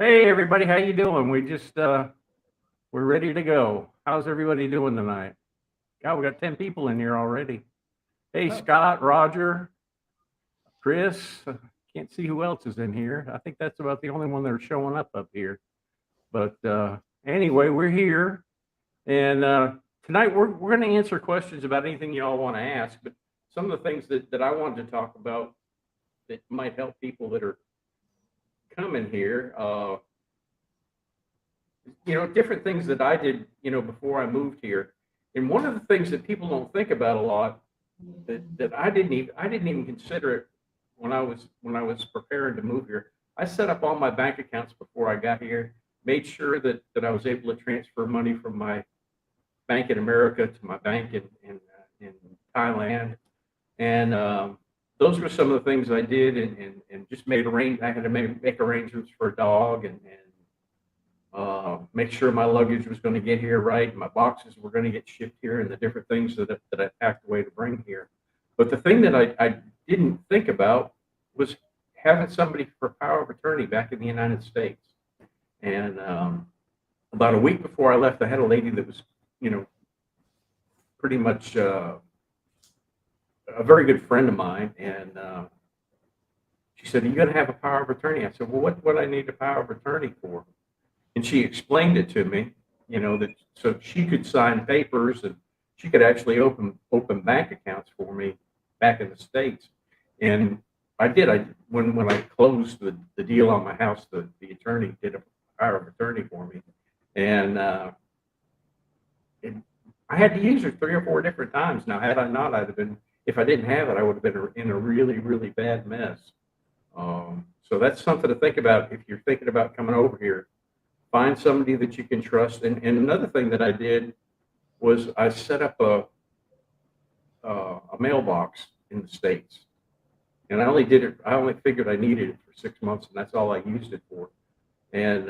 Hey everybody, how you doing? We're ready to go. How's everybody doing tonight? God, we got 10 people in here already. Hey Oh, Scott, Roger, Chris. Can't see who else is in here. I think that's about the only one that are showing up here. But anyway, we're here, and tonight we're going to answer questions about anything you all want to ask. But some of the things that I wanted to talk about that might help people that are coming here. Different things that I did, before I moved here. And one of the things that people don't think about a lot that I didn't even consider it when I was preparing to move here. I set up all my bank accounts before I got here, made sure that I was able to transfer money from my bank in America to my bank in Thailand. And those were some of the things I did, and just I had to make arrangements for a dog, and make sure my luggage was going to get here right, and my boxes were going to get shipped here, and the different things that I packed away to bring here. But the thing that I didn't think about was having somebody for power of attorney back in the United States. And about a week before I left, I had a lady that was, pretty much a very good friend of mine, and she said, "Are you going to have a power of attorney?" I said, "Well, what would I need a power of attorney for?" And she explained it to me, that so she could sign papers and she could actually open bank accounts for me back in the States. And I did. When I closed the deal on my house, the attorney did a power of attorney for me, and I had to use her 3 or 4 different times. Now, had I not, I'd have been. If I didn't have it, I would have been in a really, really bad mess. So that's something to think about if you're thinking about coming over here. Find somebody that you can trust. And another thing that I did was I set up a mailbox in the States. And I only figured I needed it for 6 months, and that's all I used it for. And,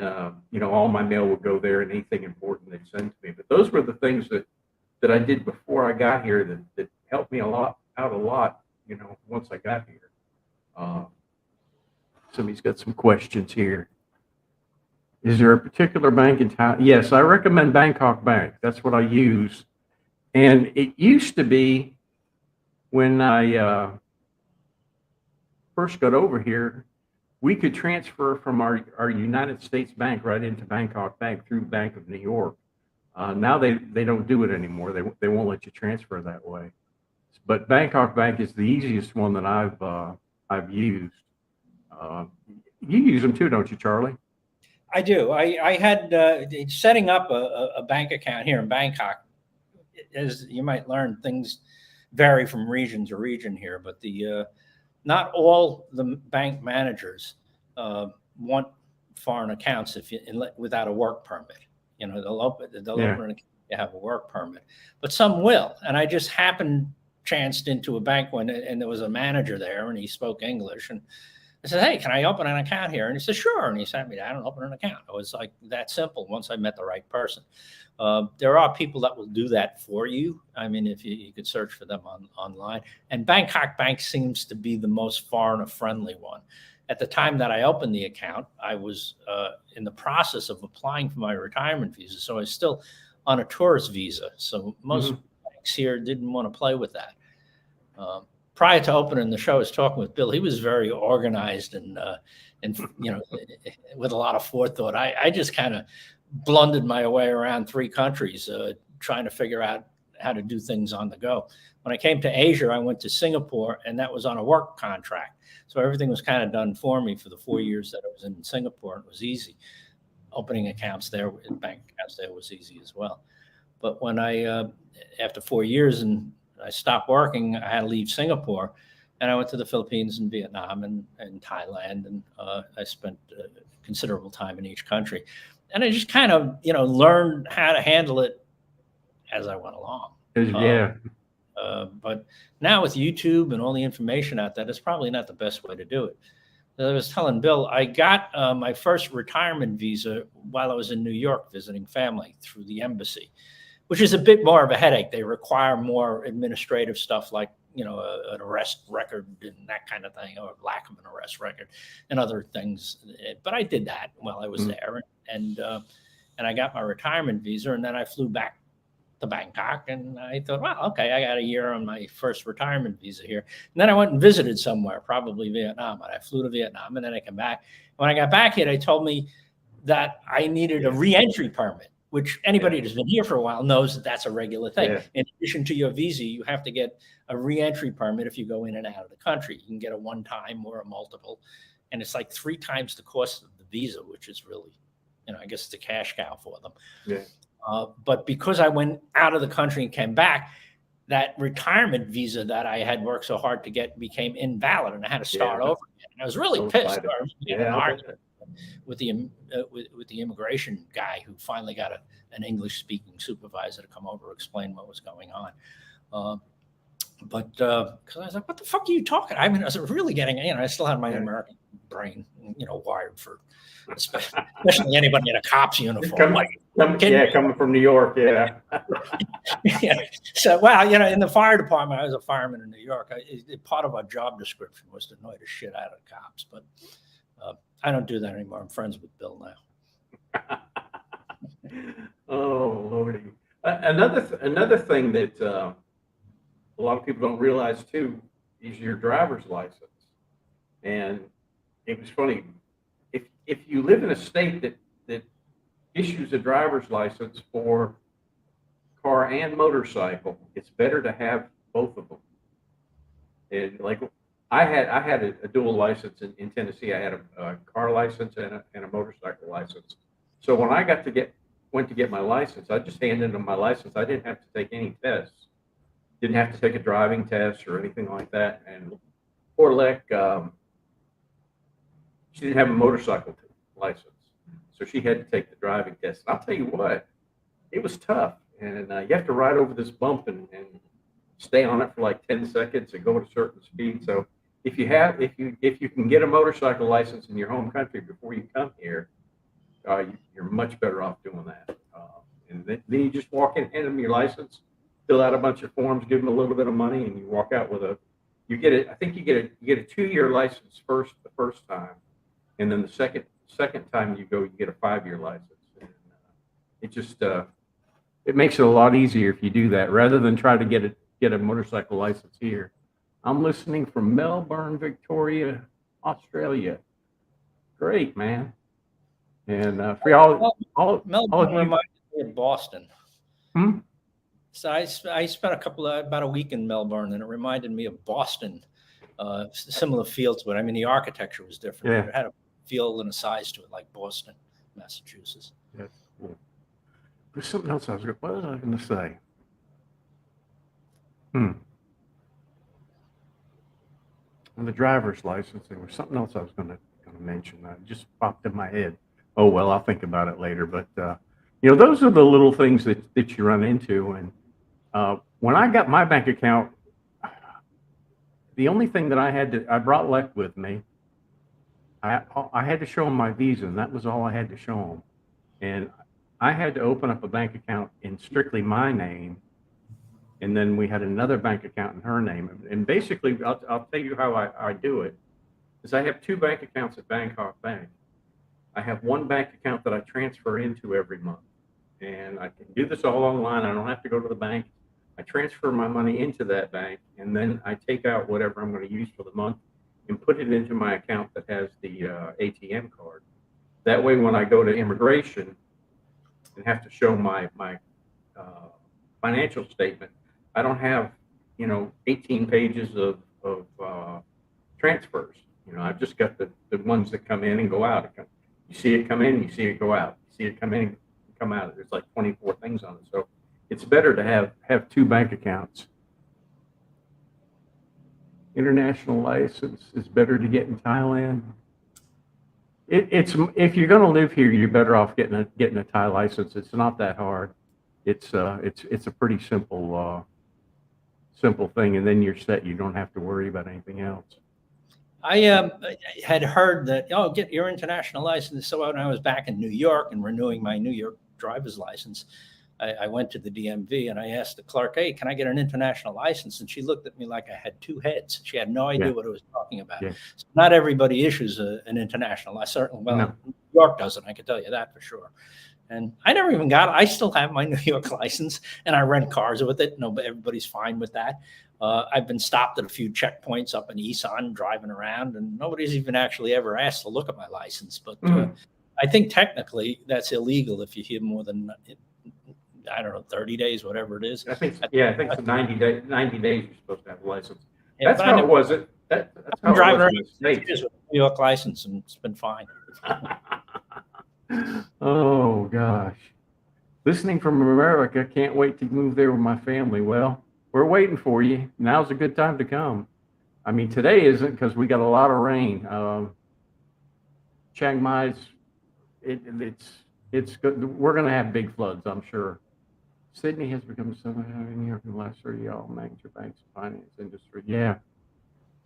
all my mail would go there, and anything important they'd send to me. But those were the things that I did before I got here that helped me out a lot, once I got here. Somebody's got some questions here. Is there a particular bank in town? Yes, I recommend Bangkok Bank. That's what I use. And it used to be when I first got over here, we could transfer from our United States bank right into Bangkok Bank through Bank of New York. Now they don't do it anymore. They won't let you transfer that way. But Bangkok Bank is the easiest one that I've used. You use them too, don't you, Charlie? I do. I had setting up a bank account here in Bangkok. As you might learn, things vary from region to region here, but the not all the bank managers want foreign accounts without a work permit. They'll open an account if you have a work permit, but some will. And I just chanced into a bank and there was a manager there, and he spoke English, and I said, "Hey, can I open an account here?" And he said, "Sure." And he sat me down and opened an account. It was like that simple once I met the right person. There are people that will do that for you. I mean, if you could search for them online. And Bangkok Bank seems to be the most foreigner-friendly one. At the time that I opened the account, I was in the process of applying for my retirement visa. So I was still on a tourist visa. So most banks here didn't want to play with that. Prior to opening the show, I was talking with Bill. He was very organized and with a lot of forethought. I just kind of blundered my way around 3 countries, trying to figure out how to do things on the go. When I came to Asia, I went to Singapore, and that was on a work contract. So everything was kind of done for me for the 4 years that I was in Singapore, and it was easy. Opening accounts there, bank accounts there was easy as well. But when after 4 years and I stopped working, I had to leave Singapore, and I went to the Philippines and Vietnam and Thailand, and I spent considerable time in each country. And I just kind of, learned how to handle it as I went along. Yeah. But now with YouTube and all the information out there, that's probably not the best way to do it. I was telling Bill, I got my first retirement visa while I was in New York visiting family through the embassy, which is a bit more of a headache. They require more administrative stuff like an arrest record and that kind of thing, or lack of an arrest record, and other things. But I did that while I was there, and I got my retirement visa, and then I flew back to Bangkok, and I thought, well, okay, I got a year on my first retirement visa here. And then I went and visited somewhere, probably Vietnam, and I flew to Vietnam, and then I came back. When I got back here, they told me that I needed a re-entry permit, which anybody who's been here for a while knows that that's a regular thing. Yeah. In addition to your visa, you have to get a re-entry permit if you go in and out of the country. You can get a one-time or a multiple, and it's like 3 times the cost of the visa, which is really, I guess it's a cash cow for them. Yeah. But because I went out of the country and came back, that retirement visa that I had worked so hard to get became invalid, and I had to start over again. And I was really pissed. I was in an argument with the immigration guy, who finally got an English-speaking supervisor to come over and explain what was going on. But because I was like, what the fuck are you talking? I mean, I was really getting, I still had my American brain, wired for, especially anybody in a cop's uniform. Coming from New York, yeah. So, well, in the fire department, I was a fireman in New York. Part of our job description was to annoy the shit out of the cops, but I don't do that anymore. I'm friends with Bill now. Oh, Lordy. Another thing that a lot of people don't realize too is your driver's license. And it was funny, if you live in a state that issues a driver's license for car and motorcycle, it's better to have both of them. And like I had a dual license in Tennessee. I had a car license and a motorcycle license. So when I went to get my license, I just handed them my license. I didn't have to take any tests. Didn't have to take a driving test or anything like that. And poor Leck, she didn't have a motorcycle license, so she had to take the driving test. And I'll tell you what, it was tough. And you have to ride over this bump and stay on it for like 10 seconds and go at a certain speed. So if you can get a motorcycle license in your home country before you come here, you're much better off doing that. And then you just walk in, hand them your license, fill out a bunch of forms, give them a little bit of money, and you walk out with you get a 2-year license the first time, and then the second time you go, you get a 5-year license. And, it just it makes it a lot easier if you do that rather than try to get a motorcycle license here. I'm listening from Melbourne, Victoria, Australia. Great, man. And for all Melbourne reminded me of Boston. Hmm? So I spent about a week in Melbourne, and it reminded me of Boston. Similar feel to it. I mean, the architecture was different. Yeah. It had a feel and a size to it, like Boston, Massachusetts. Yeah. There's something else what was I going to say? On the driver's license, there was something else I was going to mention. It just popped in my head. Oh, well, I'll think about it later. But, those are the little things that you run into. And when I got my bank account, the only thing that I brought Leck with me. I had to show him my visa, and that was all I had to show him. And I had to open up a bank account in strictly my name, and then we had another bank account in her name. And basically, I'll tell you how I do it. Is I have 2 bank accounts at Bangkok Bank. I have one bank account that I transfer into every month, and I can do this all online. I don't have to go to the bank. I transfer my money into that bank, and then I take out whatever I'm going to use for the month and put it into my account that has the ATM card. That way, when I go to immigration and have to show my financial statement, I don't have 18 pages of transfers. I've just got the ones that come in and go out. You see it come in, you see it go out. You see it come in, come out. There's like 24 things on it. So it's better to have 2 bank accounts. International license is better to get in Thailand. It's if you're going to live here, you're better off getting a Thai license. It's not that hard. It's a pretty simple thing, and then you're set. You don't have to worry about anything else. I had heard that get your international license. So when I was back in New York and renewing my New York driver's license, I went to the DMV and I asked the clerk, "Hey, can I get an international license?" And she looked at me like I had two heads. She had no idea what I was talking about. Yeah. So not everybody issues an international license. Certainly, well, No. New York doesn't. I can tell you that for sure. And I never even got it. I still have my New York license, and I rent cars with it. No, but everybody's fine with that. I've been stopped at a few checkpoints up in Isan driving around, and nobody's even actually ever asked to look at my license. But I think technically that's illegal if you have more than, I don't know, 30 days, whatever it is. I think it's 90 days. 90 days you're supposed to have a license. Yeah, That's how it was. That's how I'm driving it around was in the States. with a New York license, and it's been fine. Oh gosh. Listening from America, can't wait to move there with my family. Well, we're waiting for you. Now's a good time to come. I mean, today isn't because we got a lot of rain. Chiang Mai's, it's good. We're going to have big floods, I'm sure. Sydney has become so in New York in the last 30 years, all major banks and finance industry. Yeah.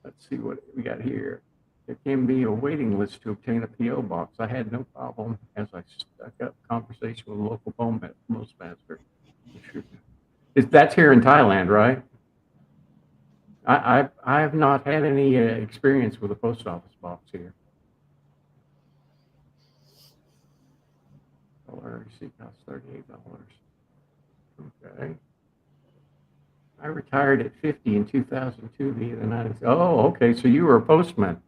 Let's see what we got here. There can be a waiting list to obtain a PO box. I had no problem as I stuck up conversation with a local postmaster. That's here in Thailand, right? I have not had any experience with a post office box here. Receipt costs $38. Okay. I retired at 50 in 2002 via the United States. Oh, okay. So you were a postman.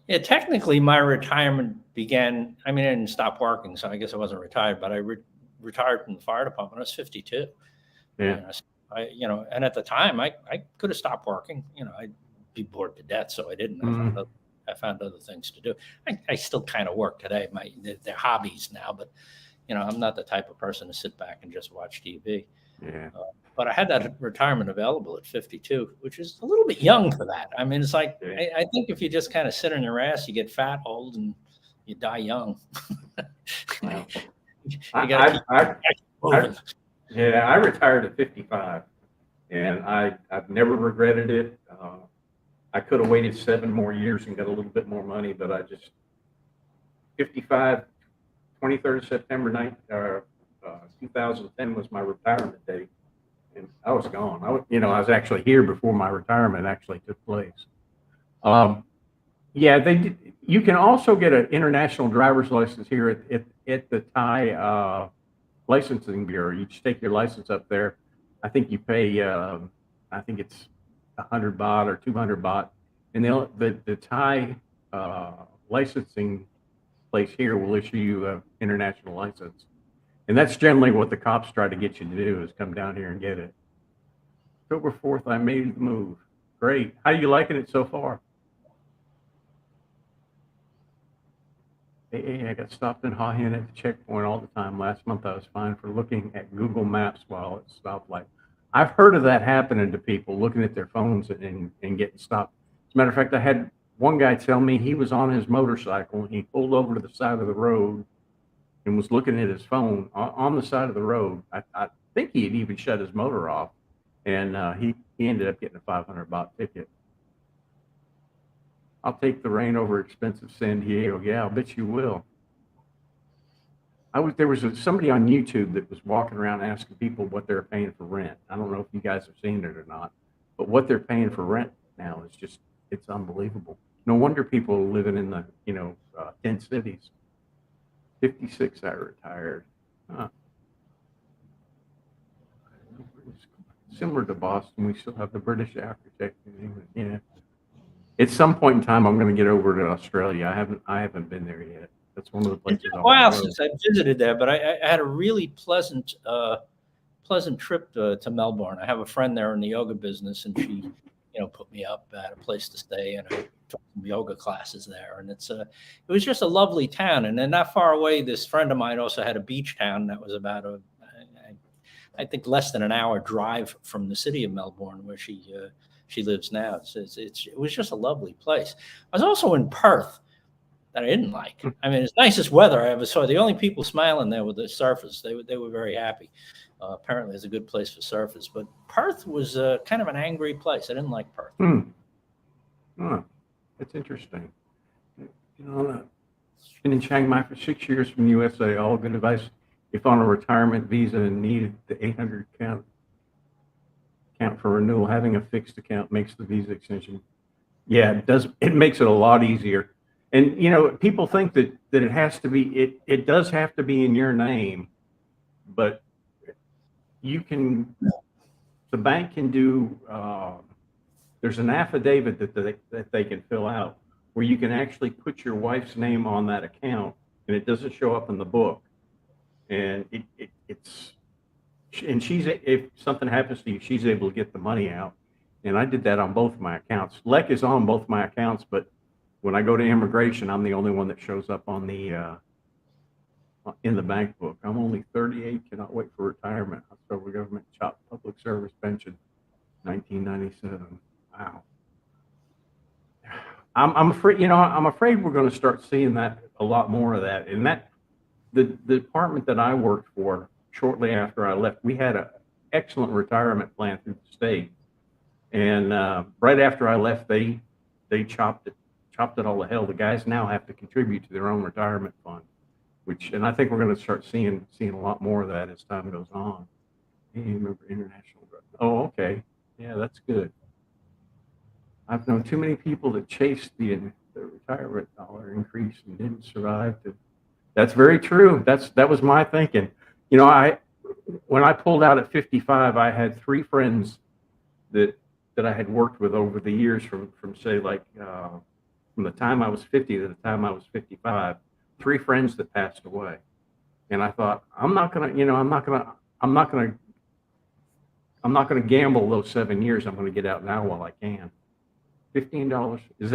Yeah, technically my retirement began, I mean, I didn't stop working, so I guess I wasn't retired, but I retired from the fire department. I was 52. Yeah. And at the time I could have stopped working. I'd be bored to death, so I didn't. I found other things to do. I still kind of work today. They're hobbies now, but I'm not the type of person to sit back and just watch TV. Yeah. But I had that retirement available at 52, which is a little bit young for that. I mean, it's like, I think if you just kind of sit on your ass, you get fat, old, and you die young. Wow. I retired at 55, and I've never regretted it. I could have waited 7 more years and got a little bit more money, but 55, 23rd of September 2010 was my retirement date. And I was gone. I was actually here before my retirement actually took place. Yeah, they did. You can also get an international driver's license here at the Thai licensing bureau. You just take your license up there. I think you pay. I think it's 100 baht or 200 baht, and the Thai licensing place here will issue you an international license. And that's generally what the cops try to get you to do, is come down here and get it. October 4th, I made the move. Great. How are you liking it so far? Hey, I got stopped in Ha Hin at the checkpoint all the time. Last month I was fined for looking at Google Maps while at stoplight. I've heard of that happening to people, looking at their phones and getting stopped. As a matter of fact, I had one guy tell me he was on his motorcycle and he pulled over to the side of the road and was looking at his phone on the side of the road. I think he had even shut his motor off, and he ended up getting a 500 baht ticket. I'll take the rain over expensive San Diego. Yeah, I'll bet you will. There was somebody on YouTube that was walking around asking people what they're paying for rent. I don't know if you guys have seen it or not, but what they're paying for rent now is just, it's unbelievable. No wonder people are living in the 10 cities. 56, I retired. Huh. Similar to Boston, we still have the British architect in England. Yeah. At some point in time, I'm going to get over to Australia. I haven't been there yet. That's one of the places. It's been a while since I visited there, but I had a really pleasant trip to Melbourne. I have a friend there in the yoga business, and she, put me up at a place to stay, and I took some yoga classes there. And it was just a lovely town. And then not far away, this friend of mine also had a beach town that was about I think less than an hour drive from the city of Melbourne, where she lives now. It was just a lovely place. I was also in Perth, that I didn't like. I mean, it's nicest weather I ever saw. The only people smiling there were the surfers. They were very happy. Apparently, it's a good place for surfers. But Perth was kind of an angry place. I didn't like Perth. Huh. That's interesting. Been in Chiang Mai for 6 years from the USA. All good advice. If on a retirement visa and needed the 800 count for renewal, having a fixed account makes the visa extension. Yeah, it does. It makes it a lot easier. And you know, people think that it has to be. It does have to be in your name, but you can. The bank can do. There's an affidavit that they can fill out where you can actually put your wife's name on that account, and it doesn't show up in the book. And it's and she's, if something happens to you, she's able to get the money out. And I did that on both my accounts. LEC is on both my accounts, but when I go to immigration, I'm the only one that shows up on the in the bank book. I'm only 38, cannot wait for retirement. Federal government chopped public service pension, 1997. Wow. I'm afraid, you know, I'm afraid we're going to start seeing that, a lot more of that. And that the department that I worked for shortly after I left, we had an excellent retirement plan through the state. And right after I left, they chopped it all to hell. The guys now have to contribute to their own retirement fund, and I think we're going to start seeing a lot more of that as time goes on. Hey, remember international drug. Oh, okay. Yeah, that's good. I've known too many people that chased the retirement dollar increase and didn't survive. That's very true. That was my thinking. You know, when I pulled out at 55, I had 3 friends that I had worked with over the years from say like from the time I was 50 to the time I was 55, 3 friends that passed away. And I thought, I'm not gonna gamble those 7 years. I'm gonna get out now while I can. $15. Is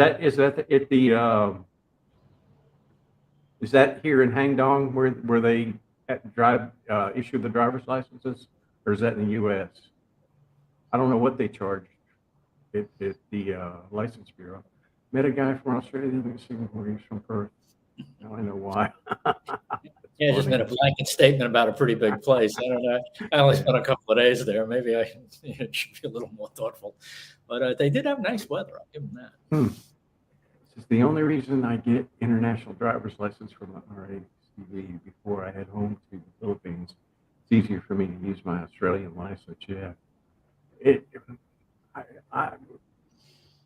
that here in Hangdong where they issue the driver's licenses, or is that in the U.S.? I don't know what they charge at the license bureau. Met a guy from Australia, didn't see him where he's from Perth. Now I know why. Yeah, just made a blanket statement about a pretty big place. I don't know. I only spent a couple of days there. Maybe I should be a little more thoughtful. But they did have nice weather. I'll give them that. This is the only reason I get international driver's license from the RACV before I head home to the Philippines. It's easier for me to use my Australian license. Yeah.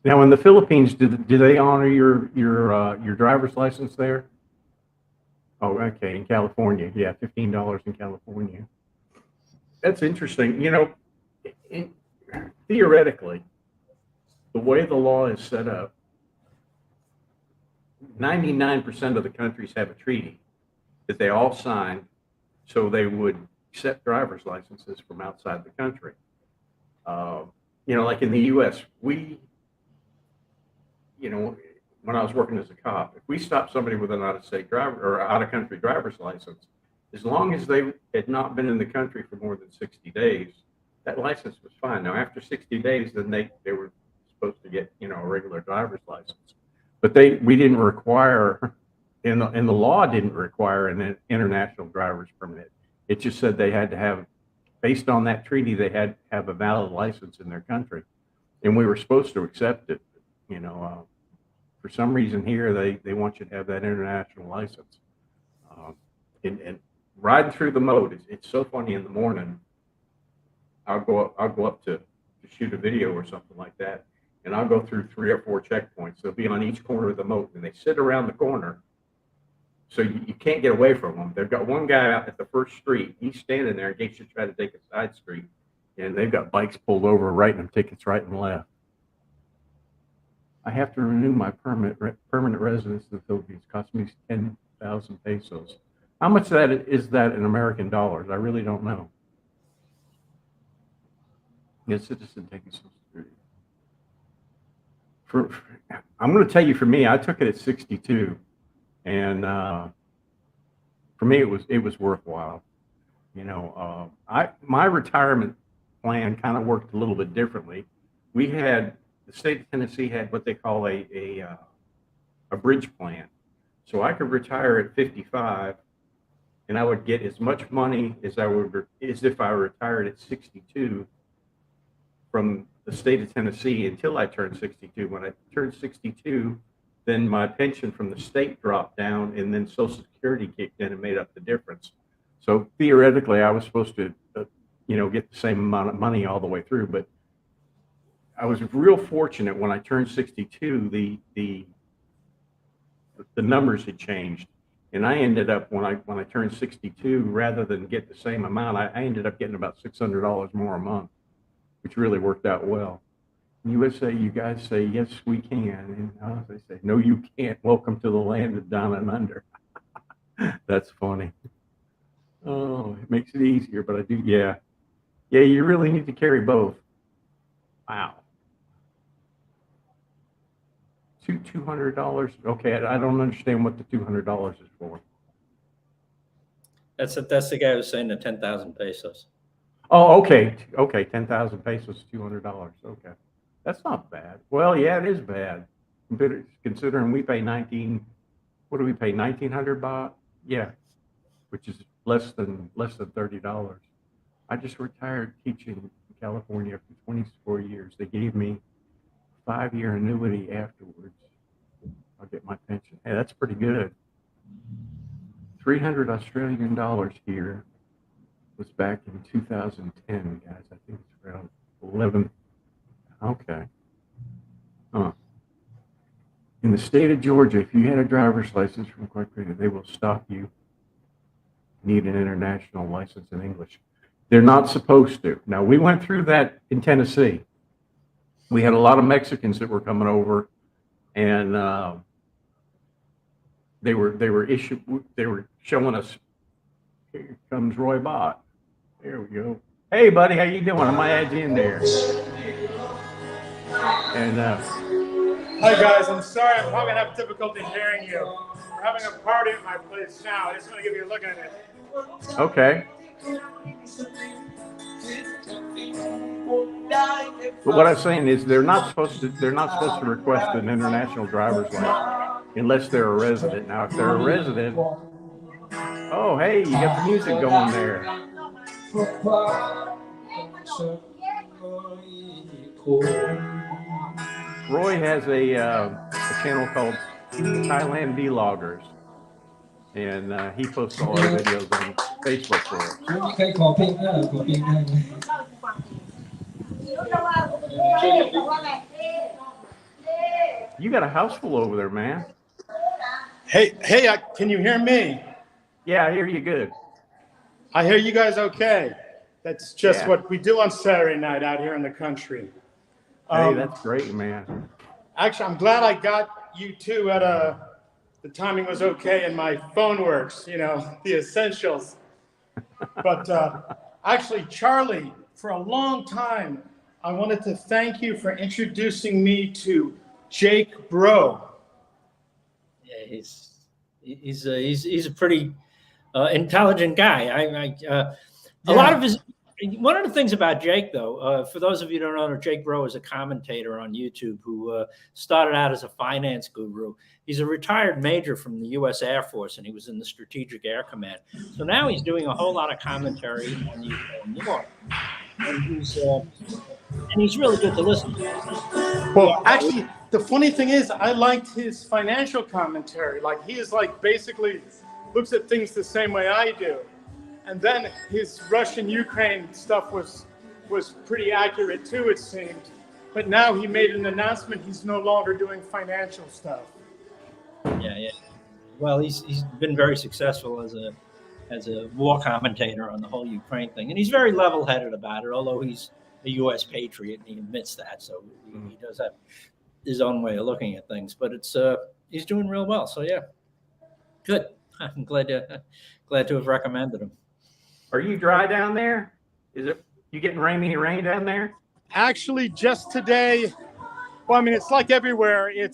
Now in the Philippines, do they honor your driver's license there? Oh, okay. In California, yeah, $15 in California. That's interesting. You know, theoretically, the way the law is set up, 99% of the countries have a treaty that they all sign, so they would accept driver's licenses from outside the country. You know, like in the U.S., when I was working as a cop, if we stopped somebody with an out-of-state driver or out-of-country driver's license, as long as they had not been in the country for more than 60 days, that license was fine. Now, after 60 days, then they were supposed to get, a regular driver's license. But we didn't require, and the law didn't require an international driver's permit. It just said they had to have, based on that treaty, they had to have a valid license in their country. And we were supposed to accept it, For some reason here, they want you to have that international license. And riding through the moat, it's so funny. In the morning, I'll go up to shoot a video or something like that, and I'll go through 3 or 4 checkpoints. They'll be on each corner of the moat, and they sit around the corner, so you can't get away from them. They've got one guy out at the first street. He's standing there in case you try to take a side street, and they've got bikes pulled over, writing them tickets right and left. I have to renew my permanent residence in the Philippines. It cost me 10,000 pesos. How much is that in American dollars? I really don't know. Yes, citizen taking Social Security. I'm going to tell you, for me, I took it at 62, and for me, it was worthwhile. My retirement plan kind of worked a little bit differently. The state of Tennessee had what they call a bridge plan. So I could retire at 55, and I would get as much money as if I retired at 62 from the state of Tennessee until I turned 62. When I turned 62, then my pension from the state dropped down, and then Social Security kicked in and made up the difference. So theoretically, I was supposed to, get the same amount of money all the way through. But I was real fortunate when I turned 62. The numbers had changed, and I ended up when I turned 62, rather than get the same amount, I ended up getting about $600 more a month, which really worked out well. USA, you guys say, yes, we can. And they say, no, you can't. Welcome to the land of down and under. That's funny. Oh, it makes it easier, but I do, yeah. Yeah, you really need to carry both. Wow. $200. Okay, I don't understand what the $200 is for. That's the guy who was saying the 10,000 pesos. Oh, okay. Okay, 10,000 pesos, $200. Okay. That's not bad. Well, yeah, it is bad. Considering we pay 1,900 baht? Yeah, which is less than $30. I just retired teaching in California for 24 years. They gave me a 5-year annuity afterwards. I'll get my pension. Hey, that's pretty good. 300 Australian dollars here was back in 2010, guys. I think it's around 11. Okay. Huh. In the state of Georgia, if you had a driver's license from Corporation, they will stop you. Need an international license in English. They're not supposed to. Now, we went through that in Tennessee. We had a lot of Mexicans that were coming over, and they were showing us. Here comes Roy Bott. There we go. Hey, buddy, how you doing? I might add you in there. And hi guys, I'm sorry, I'm probably gonna have difficulty hearing you. We're having a party at my place now. I just want to give you a look at it. okay. But what I'm saying is they're not supposed to request an international driver's license unless they're a resident. Now, if they're a resident, oh hey, you got the music going there. Roy has a channel called Thailand Vloggers, and he posts all our videos on Facebook for us. You got a house full over there, man. Hey, can you hear me? Yeah, I hear you good. I hear you guys okay. That's just what we do on Saturday night out here in the country. Hey, that's great, man. Actually, I'm glad I got you two at the timing was okay and my phone works, the essentials. But actually, Charlie, for a long time, I wanted to thank you for introducing me to Jake Bro. Yeah, he's a pretty intelligent guy. A lot of his. One of the things about Jake, though, for those of you who don't know, Jake Bro is a commentator on YouTube who started out as a finance guru. He's a retired major from the U.S. Air Force, and he was in the Strategic Air Command. So now he's doing a whole lot of commentary on the New York, and he's really good to listen to. Well, actually, the funny thing is, I liked his financial commentary. Like, he is basically looks at things the same way I do. And then his Russian-Ukraine stuff was pretty accurate too, it seemed. But now he made an announcement he's no longer doing financial stuff. Yeah. Well, he's been very successful as a war commentator on the whole Ukraine thing, and he's very level-headed about it. Although he's a U.S. patriot, and he admits that, so he does have his own way of looking at things. But he's doing real well. So yeah, good. I'm glad to have recommended him. Are you dry down there? You getting rainy rain down there? Actually, just today, well, I mean, it's like everywhere. I'm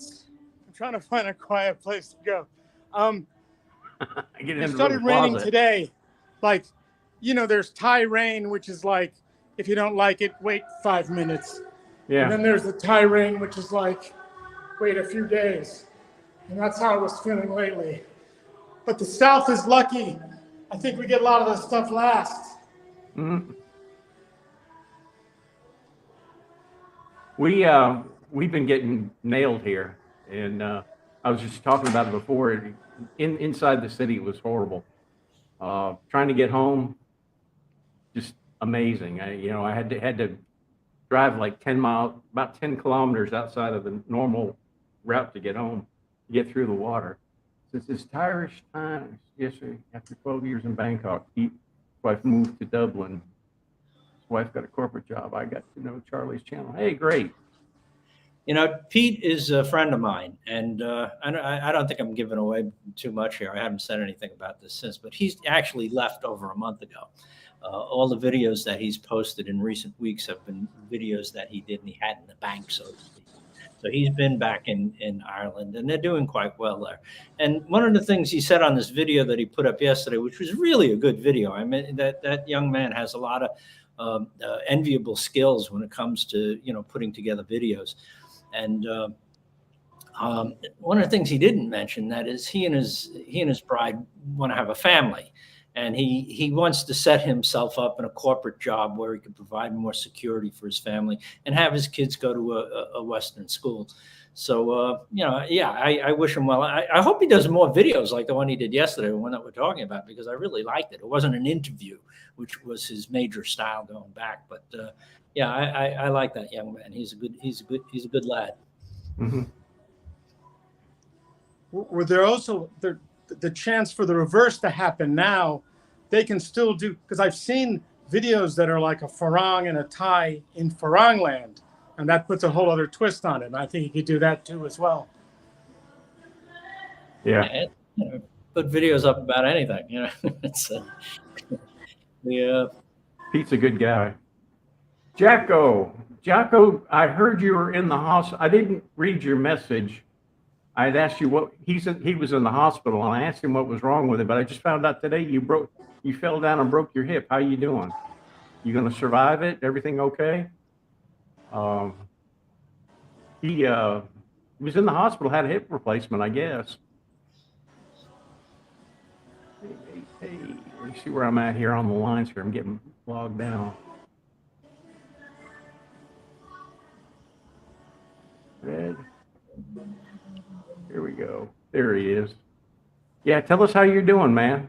trying to find a quiet place to go. It started raining today. There's Thai rain, which is like, if you don't like it, wait 5 minutes. Yeah. And then there's the Thai rain, which is like, wait a few days. And that's how I was feeling lately. But the South is lucky. I think we get a lot of this stuff last. Mm-hmm. We've been getting nailed here, and I was just talking about it before. Inside the city, it was horrible. Trying to get home, just amazing. I had to drive like 10 miles, about 10 kilometers outside of the normal route to get home, to get through the water. Since his Irish times, yesterday, after 12 years in Bangkok, his wife moved to Dublin. His wife got a corporate job. I got to know Charlie's channel. Hey, great. Pete is a friend of mine, and I don't think I'm giving away too much here. I haven't said anything about this since, but he's actually left over a month ago. All the videos that he's posted in recent weeks have been videos that he did and he had in the bank, so to speak. So he's been back in Ireland, and they're doing quite well there. And one of the things he said on this video that he put up yesterday, which was really a good video, I mean, that young man has a lot of enviable skills when it comes to putting together videos. And one of the things he didn't mention that is he and his bride want to have a family, and he wants to set himself up in a corporate job where he can provide more security for his family and have his kids go to a Western school. So I wish him well. I hope he does more videos like the one he did yesterday, the one that we're talking about, because I really liked it. It wasn't an interview, which was his major style going back, but I like that young man. He's a good lad. Mm-hmm. Were there also the chance for the reverse to happen now? They can still do, because I've seen videos that are like a Farang and a Thai in Farang land, and that puts a whole other twist on it. And I think you could do that too as well. Yeah. Put videos up about anything. It's Pete's a good guy. Jacko, I heard you were in the hospital. I didn't read your message. I had asked you what he was in the hospital, and I asked him what was wrong with it. But I just found out today you fell down and broke your hip. How you doing? You gonna survive it? Everything okay? He was in the hospital, had a hip replacement, I guess. Hey, let me see where I'm at here on the lines here. I'm getting logged down. Red. Here we go. There he is. Yeah, tell us how you're doing, man.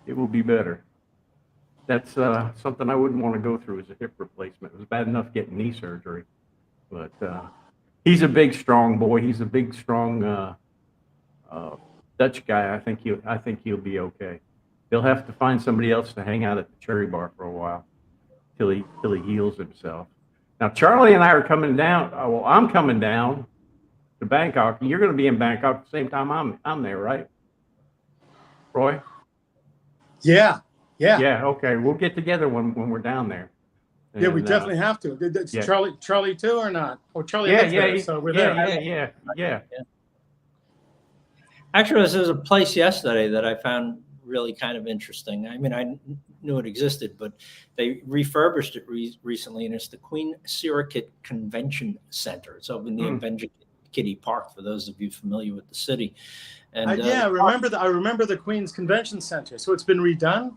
It will be better. That's something I wouldn't want to go through as a hip replacement. It was bad enough getting knee surgery, but he's a big, strong boy. He's a big, strong Dutch guy. I think he'll be okay. They'll have to find somebody else to hang out at the Cherry Bar for a while till he heals himself. Now, Charlie and I are coming down. Well, I'm coming down to Bangkok. You're going to be in Bangkok at the same time I'm there, right, Roy? Yeah. Yeah. Okay. We'll get together when we're down there. And, yeah, we definitely have to. Yeah. Charlie too or not? Oh, Charlie. Yeah. So we're there. Yeah. Actually, there was a place yesterday that I found really kind of interesting. I mean, I knew it existed, but they refurbished it recently, and it's the Queen Sirikit Convention Center. It's over near Kitty Park, for those of you familiar with the city. And I remember the Queen's Convention Center. So it's been redone.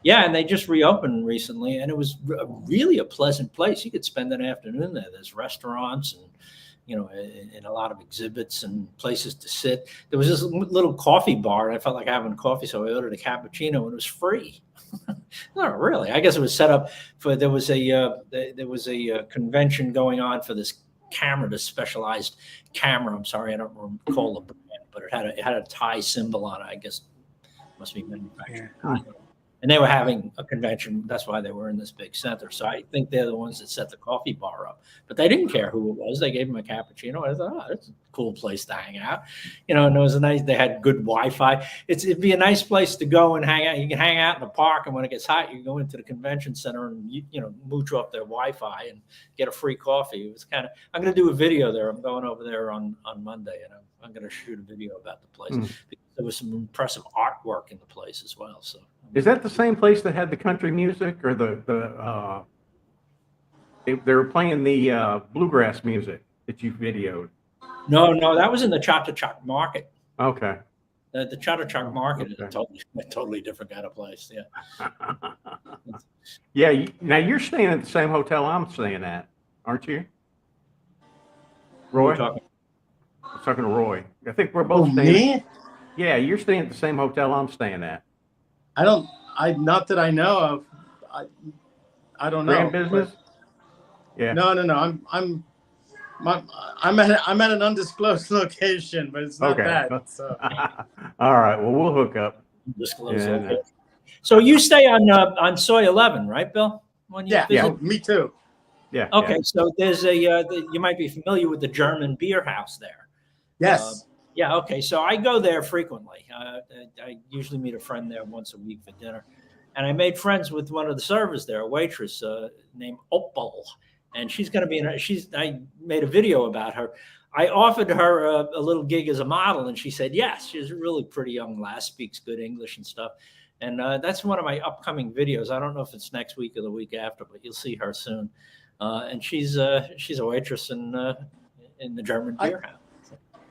Yeah, and they just reopened recently, and it was really a pleasant place. You could spend an afternoon there. There's restaurants and and a lot of exhibits and places to sit. There was this little coffee bar, and I felt like having coffee, so I ordered a cappuccino, and it was free. Not really. I guess it was set up for there was a convention going on for this camera, this specialized camera. I'm sorry, I don't recall the brand, but it had a Thai symbol on it. I guess it must be manufactured. Yeah. And they were having a convention. That's why they were in this big center. So I think they're the ones that set the coffee bar up. But they didn't care who it was. They gave them a cappuccino. I thought, that's a cool place to hang out. And it was they had good Wi-Fi. It'd be a nice place to go and hang out. You can hang out in the park, and when it gets hot, you can go into the convention center and mooch off their Wi-Fi and get a free coffee. It was kind of. I'm going to do a video there. I'm going over there on Monday, and I'm going to shoot a video about the place. Because there was some impressive artwork in the place as well. So. Is that the same place that had the country music, or they were playing the bluegrass music that you videoed? No, that was in the Chatuchak Market. Okay. The Chatuchak Market is a totally different kind of place. Yeah. Yeah. Now you're staying at the same hotel I'm staying at, aren't you, Roy? I was talking to Roy. I think we're Oh, both staying. me? Yeah, you're staying at the same hotel I'm staying at. Not that I know of. I don't know. Grand business? Yeah. No. I'm at an undisclosed location, but it's not Okay. that. So. All right. Well, we'll hook up. Disclose Yeah, location. So you stay on Soy 11, right, Bill? When you Yeah. visit? Oh, me too. Yeah. Okay, Yeah. so there's you might be familiar with the German beer house there. Yes. Yeah, okay. So I go there frequently. I usually meet a friend there once a week for dinner. And I made friends with one of the servers there, a waitress named Opal. And she's going to be I made a video about her. I offered her a little gig as a model, and she said yes. She's a really pretty young lass, speaks good English and stuff. And that's one of my upcoming videos. I don't know if it's next week or the week after, but you'll see her soon. And she's a waitress in the German beer house.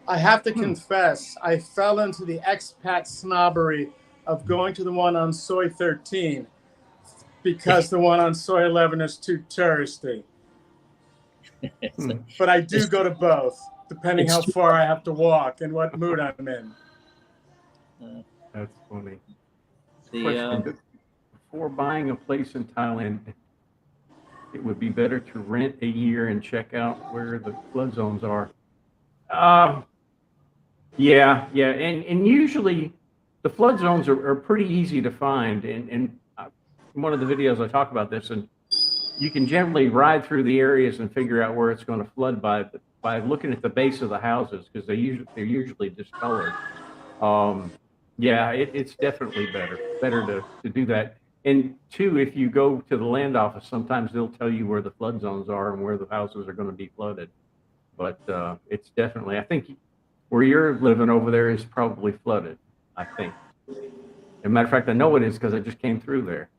I have to confess, I fell into the expat snobbery of going to the one on Soy 13 because the one on Soy 11 is too touristy. But I do go to both, depending how far I have to walk and what mood I'm in. That's funny. Question, before buying a place in Thailand, it would be better to rent a year and check out where the flood zones are. Yeah. And usually the flood zones are pretty easy to find. And in one of the videos I talk about this, and you can generally ride through the areas and figure out where it's going to flood by looking at the base of the houses, because they're usually discolored. Yeah, it's definitely better to do that. And two, if you go to the land office, sometimes they'll tell you where the flood zones are and where the houses are going to be flooded. But it's definitely, I think where you're living over there is probably flooded, I think. As a matter of fact, I know it is because I just came through there.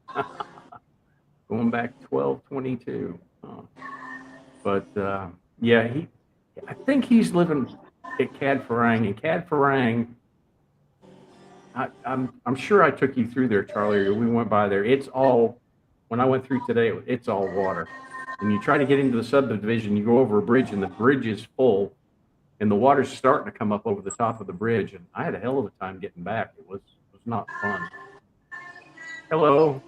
Going back 12/22. But yeah, I think he's living at Cad Farang. And Cad Farang, I'm sure I took you through there, Charlie. We went by there. It's all, when I went through today, it's all water. When you try to get into the subdivision, you go over a bridge and the bridge is full and the water's starting to come up over the top of the bridge. And I had a hell of a time getting back. It was not fun. Hello.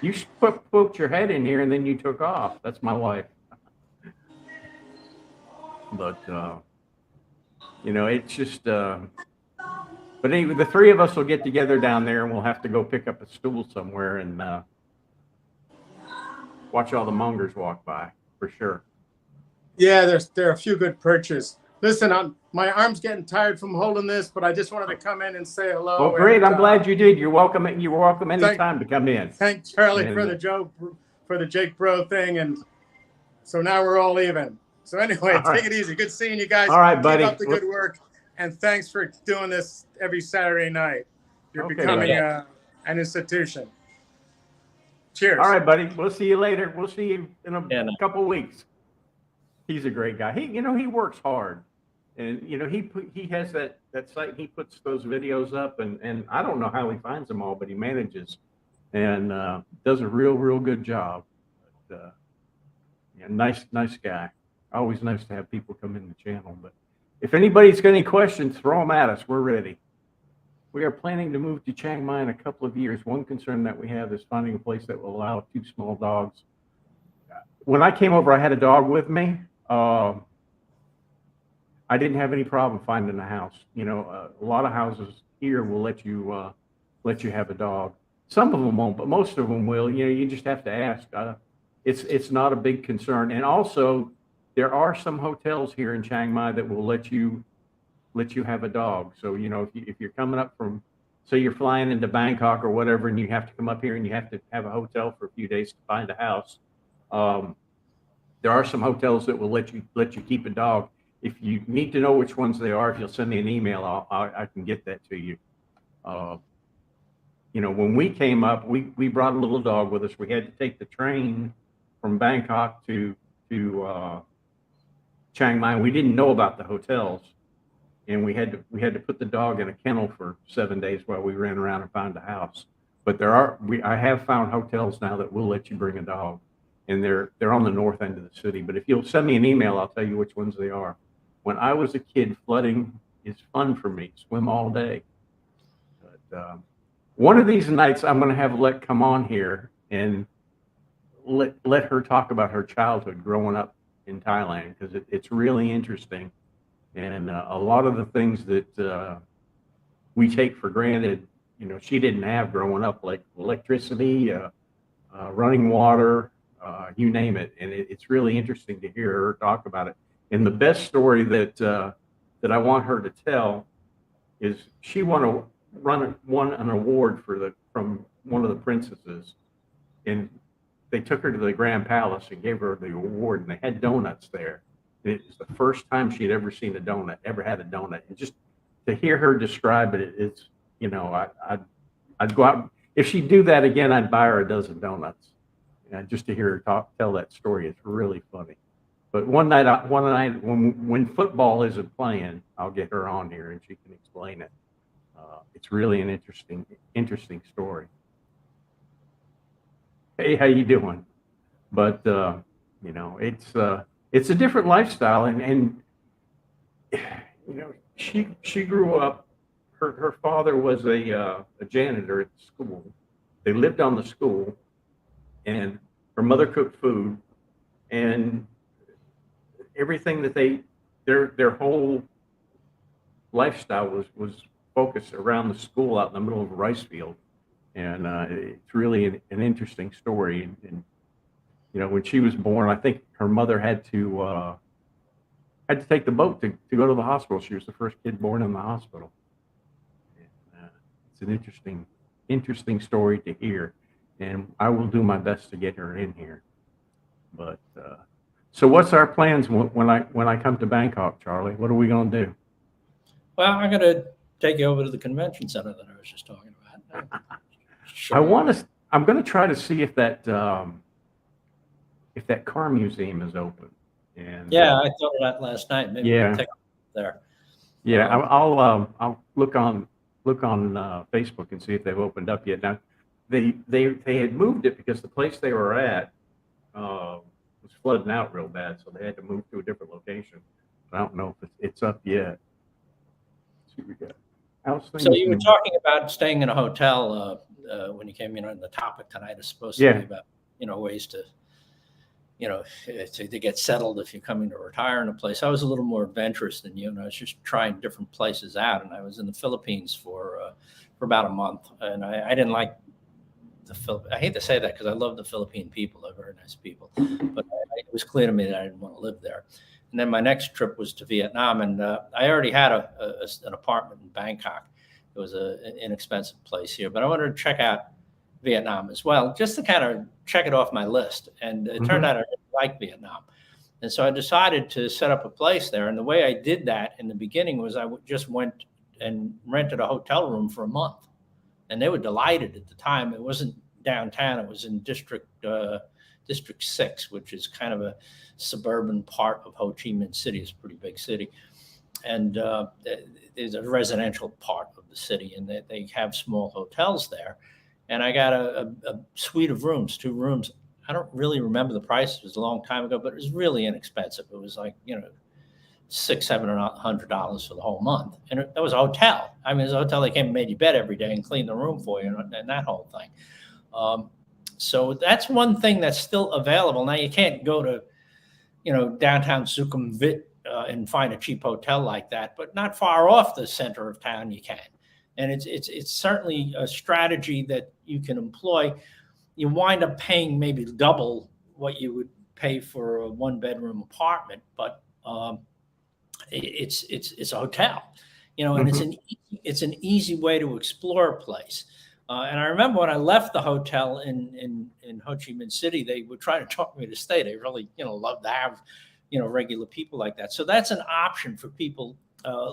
You poked your head in here and then you took off. That's my wife. But, it's just, but anyway, the three of us will get together down there and we'll have to go pick up a stool somewhere and watch all the mongers walk by, for sure. Yeah, there are a few good perches. Listen, my arm's getting tired from holding this, but I just wanted to come in and say hello. Well, great. I'm glad you did. You're welcome. You were welcome anytime to come in. Thank Charlie for the Jake Bro thing, and so now we're all even. So anyway, take it easy. Good seeing you guys. All right, buddy. Keep up the good work, and thanks for doing this every Saturday night. You're becoming an institution. Cheers. All right, buddy. We'll see you later. We'll see you in a couple of weeks. He's a great guy. He works hard, and he has that site. He puts those videos up, and I don't know how he finds them all, but he manages, and does a real good job. But, yeah, nice guy. Always nice to have people come in the channel. But if anybody's got any questions, throw them at us. We're ready. We are planning to move to Chiang Mai in a couple of years. One concern that we have is finding a place that will allow 2 small dogs. When I came over, I had a dog with me. I didn't have any problem finding a house. A lot of houses here will let you have a dog. Some of them won't, but most of them will. You just have to ask. It's not a big concern. And also, there are some hotels here in Chiang Mai that will let you have a dog. So if you're coming up from, say you're flying into Bangkok or whatever, and you have to come up here and you have to have a hotel for a few days to find a house. There are some hotels that will let you keep a dog. If you need to know which ones they are, if you'll send me an email, I can get that to you. When we came up, we brought a little dog with us. We had to take the train from Bangkok to Chiang Mai. We didn't know about the hotels, and we had to put the dog in a kennel for 7 days while we ran around and found a house. But I have found hotels now that will let you bring a dog. and they're on the north end of the city. But if you'll send me an email, I'll tell you which ones they are. When I was a kid, flooding is fun for me. Swim all day. But one of these nights, I'm going to have Let come on here and let her talk about her childhood growing up in Thailand, because it's really interesting, and a lot of the things that we take for granted, she didn't have growing up, like electricity, running water, you name it. And it's really interesting to hear her talk about it. And the best story that I want her to tell is she won an award from one of the princesses, and they took her to the Grand Palace and gave her the award, and they had donuts there. And it was the first time she'd ever seen a donut, ever had a donut. And just to hear her describe it, it's, I'd go out. If she'd do that again, I'd buy her a dozen donuts. And just to hear her tell that story, it's really funny. But one night when football isn't playing, I'll get her on here and she can explain it. It's really an interesting story. Hey, how you doing? But it's a different lifestyle, and she grew up. Her father was a janitor at the school. They lived on the school, and her mother cooked food, and everything that their whole lifestyle was focused around the school out in the middle of a rice field. And it's really an interesting story. And when she was born, I think her mother had to take the boat to go to the hospital. She was the first kid born in the hospital. And, it's an interesting story to hear, and I will do my best to get her in here. But so, what's our plans when I come to Bangkok, Charlie? What are we going to do? Well, I'm going to take you over to the convention center that I was just talking about. Sure. I'm going to try to see if that car museum is open. And yeah, I thought of that last night. Maybe we'll take it there. Yeah, I'll look on Facebook and see if they've opened up yet. Now, they had moved it because the place they were at was flooding out real bad, so they had to move to a different location. I don't know if it's up yet. Let's see what we got. So you were talking about staying in a hotel when you came in. On the topic tonight is supposed to be about ways to to get settled if you're coming to retire in a place. I was a little more adventurous than you, and I was just trying different places out. And I was in the Philippines for about a month, and I didn't like the Philippines. I hate to say that because I love the Philippine people; they're very nice people. But it was clear to me that I didn't want to live there. And then my next trip was to Vietnam, and I already had an apartment in Bangkok. It was an inexpensive place here, but I wanted to check out Vietnam as well, just to kind of check it off my list. And it turned out I really liked Vietnam. And so I decided to set up a place there. And the way I did that in the beginning was I just went and rented a hotel room for a month. And they were delighted at the time. It wasn't downtown. It was in District 6, which is kind of a suburban part of Ho Chi Minh City. It's a pretty big city. And there's a residential part of the city, and they have small hotels there. And I got a suite of rooms, 2 rooms. I don't really remember the price. It was a long time ago, but it was really inexpensive. It was like, $600-700 for the whole month. And that was a hotel. I mean, it was a hotel. They came and made you bed every day and cleaned the room for you and that whole thing. So that's one thing that's still available. Now, you can't go to, downtown Sukhumvit and find a cheap hotel like that, but not far off the center of town you can. And it's certainly a strategy that you can employ. You wind up paying maybe double what you would pay for a 1-bedroom apartment, but it's a hotel, and it's an easy way to explore a place. And I remember when I left the hotel in Ho Chi Minh City, they would try to talk me to stay. They really, love to have, regular people like that. So that's an option for people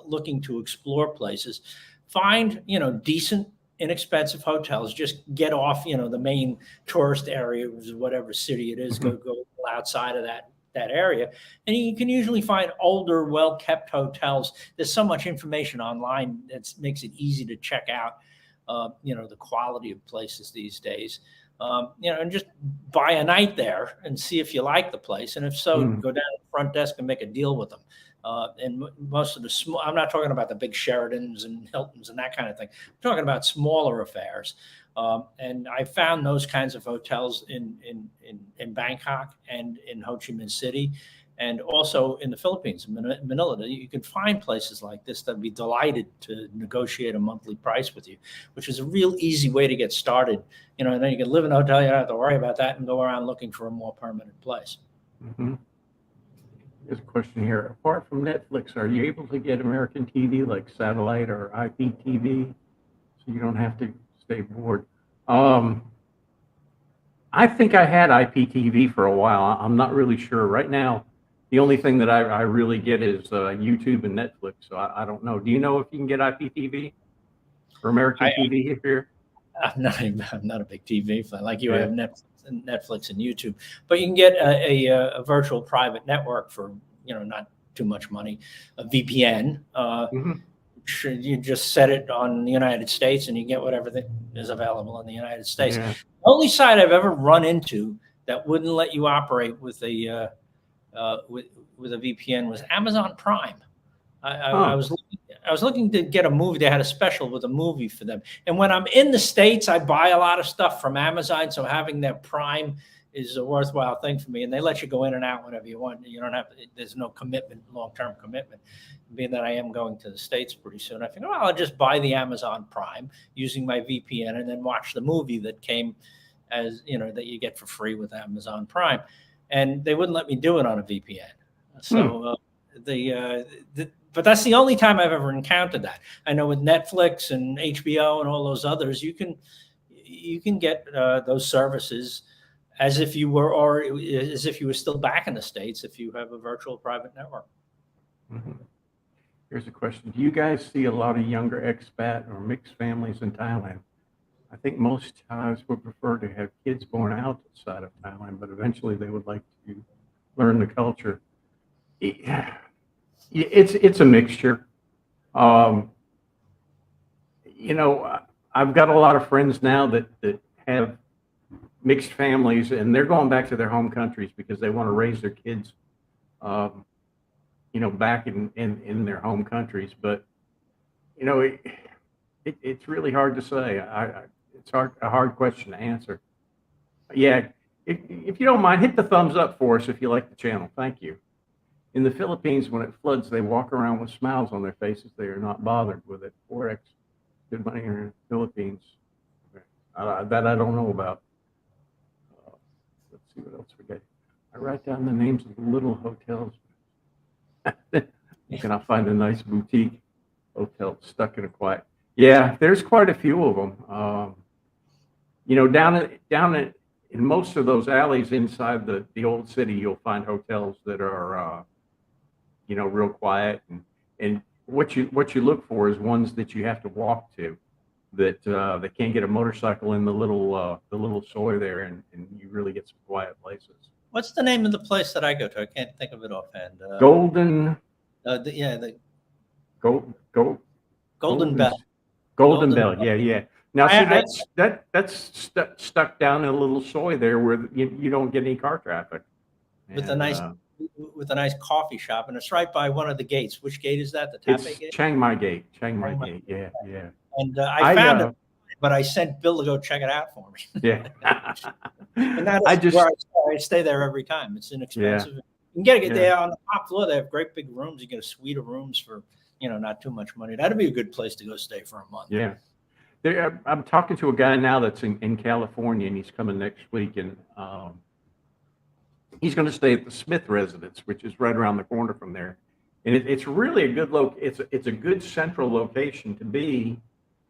looking to explore places. Find, decent, inexpensive hotels. Just get off, the main tourist area, whatever city it is. Go outside of that area, and you can usually find older, well-kept hotels. There's so much information online that makes it easy to check out, the quality of places these days. and just buy a night there and see if you like the place. And if so, go down to the front desk and make a deal with them. And most of the small, I'm not talking about the big Sheratons and Hiltons and that kind of thing. I'm talking about smaller affairs. And I found those kinds of hotels in Bangkok and in Ho Chi Minh City, and also in the Philippines, Manila. You can find places like this that'd be delighted to negotiate a monthly price with you, which is a real easy way to get started. And then you can live in a hotel, you don't have to worry about that, and go around looking for a more permanent place. Mm-hmm. There's a question here. Apart from Netflix, are you able to get American TV like satellite or IPTV, so you don't have to stay bored? I think I had IPTV for a while. I'm not really sure. Right now, the only thing that I really get is YouTube and Netflix. So I don't know. Do you know if you can get IPTV or American TV here? I'm not a big TV fan like you. I have Netflix and YouTube, but you can get a virtual private network for not too much money, a VPN. You just set it on the United States and you get whatever is available in the United States. Yeah. The only site I've ever run into that wouldn't let you operate with a VPN was Amazon Prime. I was looking to get a movie. They had a special with a movie for them. And when I'm in the States, I buy a lot of stuff from Amazon. So having that Prime is a worthwhile thing for me. And they let you go in and out whenever you want. You don't have to, there's no commitment, long-term commitment. Being that I am going to the States pretty soon, I think, well, I'll just buy the Amazon Prime using my VPN and then watch the movie that came as, that you get for free with Amazon Prime. And they wouldn't let me do it on a VPN. So but that's the only time I've ever encountered that. I know with Netflix and HBO and all those others, you can get those services as if you were still back in the States if you have a virtual private network. Mm-hmm. Here's a question. Do you guys see a lot of younger expat or mixed families in Thailand? I think most Thais would prefer to have kids born outside of Thailand, but eventually they would like to learn the culture. It's a mixture. I've got a lot of friends now that have mixed families, and they're going back to their home countries because they want to raise their kids, back in their home countries. But it's really hard to say. It's a hard question to answer. Yeah, if you don't mind, hit the thumbs up for us if you like the channel. Thank you. In the Philippines, when it floods, they walk around with smiles on their faces. They are not bothered with it. Forex, good money in the Philippines. That I don't know about. Let's see what else we got. I write down the names of the little hotels. Can I find a nice boutique hotel stuck in a quiet? Yeah, there's quite a few of them. Down in most of those alleys inside the old city, you'll find hotels that are real quiet, and what you look for is ones that you have to walk to, that they can't get a motorcycle in the little soy there, and you really get some quiet places. What's the name of the place that I go to? I can't think of it offhand. Golden. Golden Bell. Golden Bell. Yeah. Now see, that's stuck down in a little soy there where you don't get any car traffic. With a nice coffee shop, and it's right by one of the gates. Which gate is that? The Taipei gate? Chiang Mai Gate. Yeah. And I found it, but I sent Bill to go check it out for me. Yeah. And that is where I stay there every time. It's inexpensive. Yeah. You can get there on the top floor. They have great big rooms. You get a suite of rooms for not too much money. That'd be a good place to go stay for a month. Yeah. I'm talking to a guy now that's in California, and he's coming next week, and he's going to stay at the Smith residence, which is right around the corner from there. And it's really a good it's a good central location to be,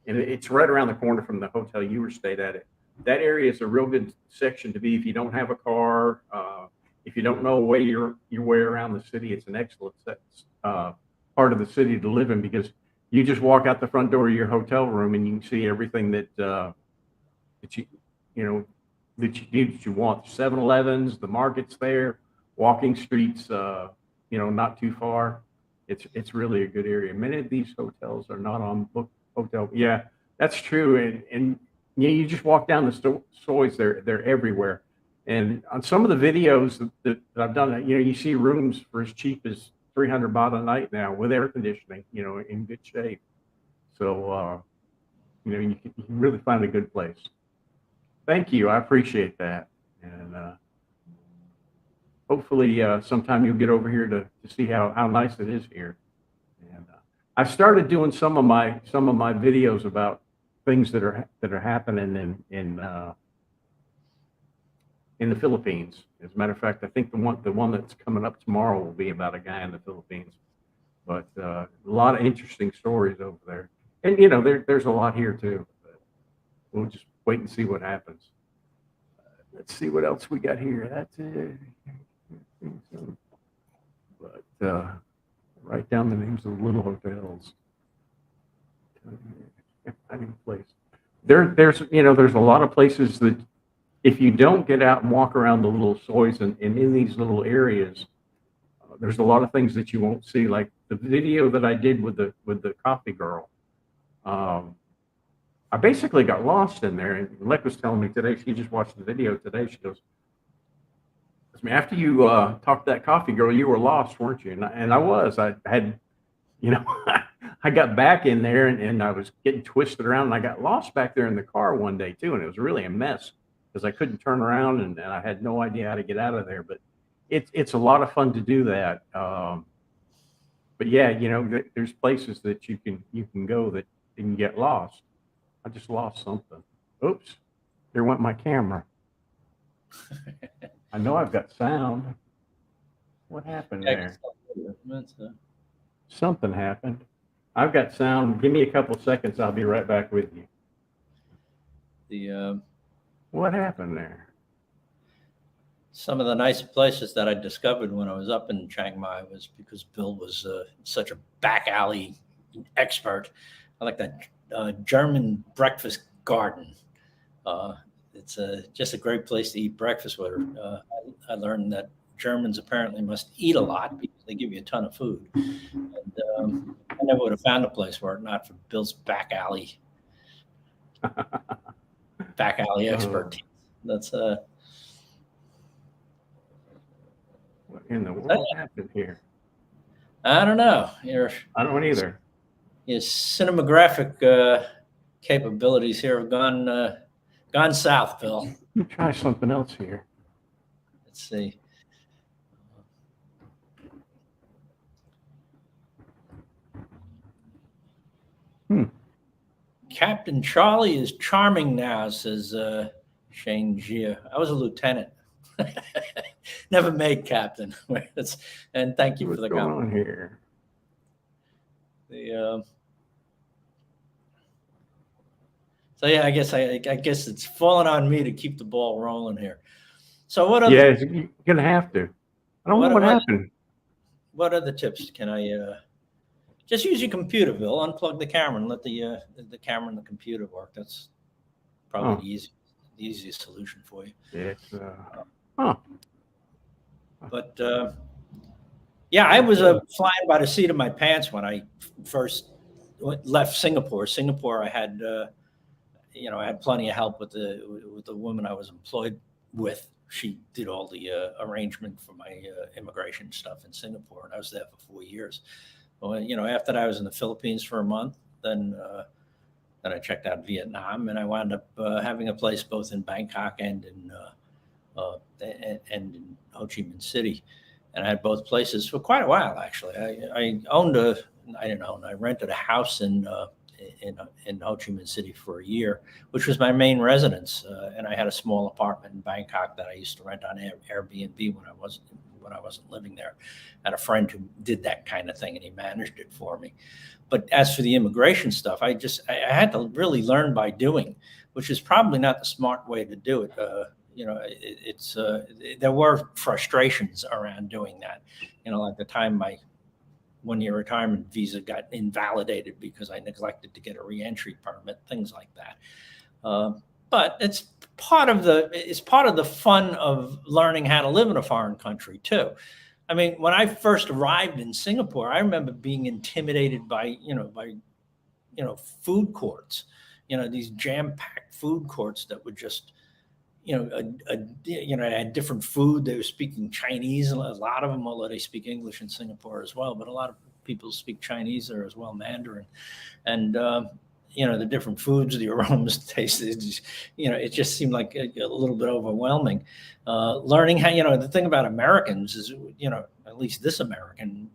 and it's right around the corner from the hotel you were stayed at. That area is a real good section to be if you don't have a car, if you don't know your way around the city. It's an excellent part of the city to live in, because you just walk out the front door of your hotel room and you can see everything that you want. 7-Elevens, the market's there, walking streets, not too far. It's really a good area. Many of these hotels are not on book hotel. Yeah, that's true. And Yeah, you just walk down the soys, they're everywhere. And on some of the videos that I've done, you see rooms for as cheap as 300 baht a night now with air conditioning, in good shape. So, you can really find a good place. Thank you. I appreciate that. And hopefully sometime you'll get over here to see how nice it is here. And I started doing some of my videos about things that are happening in the Philippines. As a matter of fact, I think the one that's coming up tomorrow will be about a guy in the Philippines. But a lot of interesting stories over there, and there's a lot here too. But we'll just wait and see what happens. Let's see what else we got here. That's it. But write down the names of the little hotels. Place. There's a lot of places that if you don't get out and walk around the little soys and in these little areas, there's a lot of things that you won't see. Like the video that I did with the coffee girl. I basically got lost in there, and Lek was telling me today, she just watched the video today. She goes, after you talked to that coffee girl, you were lost, weren't you? And I was. I had, I got back in there and I was getting twisted around, and I got lost back there in the car one day too, and it was really a mess because I couldn't turn around and I had no idea how to get out of there. But it's a lot of fun to do that. But yeah, there's places that you can go that you can get lost. I just lost something. Oops, there went my camera. I know I've got sound. What happened there? Something happened. I've got sound. Give me a couple seconds. I'll be right back with you. What happened there? Some of the nice places that I discovered when I was up in Chiang Mai was because Bill was such a back alley expert. I like that German breakfast garden. It's just a great place to eat breakfast with. I learned that Germans apparently must eat a lot because they give you a ton of food. And I never would have found a place were it not for Bill's back alley expertise. That's what in the world happened here? I don't know. I don't either. Your cinematographic capabilities here have gone south, Bill. Let me try something else here. Let's see. Captain Charlie is charming now, says Shane Gia. I was a lieutenant. Never made captain. And thank you for the comment. What's going on here? So yeah, I guess it's falling on me to keep the ball rolling here. So what other? Yeah, you're gonna have to. I don't know what happened. What other tips can I? Just use your computer, Bill. Unplug the camera and let the camera and the computer work. That's probably the easiest solution for you. It's But yeah, I was flying by the seat of my pants when I first left Singapore. Singapore, I had I had plenty of help with the woman I was employed with. She did all the arrangement for my immigration stuff in Singapore, and I was there for 4 years. Well, after that, I was in the Philippines for a month. Then I checked out Vietnam, and I wound up having a place both in Bangkok and in Ho Chi Minh City. And I had both places for quite a while, actually. I rented a house in Ho Chi Minh City for a year, which was my main residence. And I had a small apartment in Bangkok that I used to rent on Airbnb when I wasn't living there. I had a friend who did that kind of thing, and he managed it for me. But as for the immigration stuff, I had to really learn by doing, which is probably not the smart way to do it. There were frustrations around doing that. Like the time my 1-year retirement visa got invalidated because I neglected to get a reentry permit, things like that. But it's part of the fun of learning how to live in a foreign country too. I mean, when I first arrived in Singapore, I remember being intimidated by food courts. these jam-packed food courts that would just, had different food. They were speaking Chinese, a lot of them, although they speak English in Singapore as well. But a lot of people speak Chinese there as well, Mandarin, and the different foods, the aromas, tasted. It just seemed like a little bit overwhelming. Learning how, the thing about Americans is, at least this American,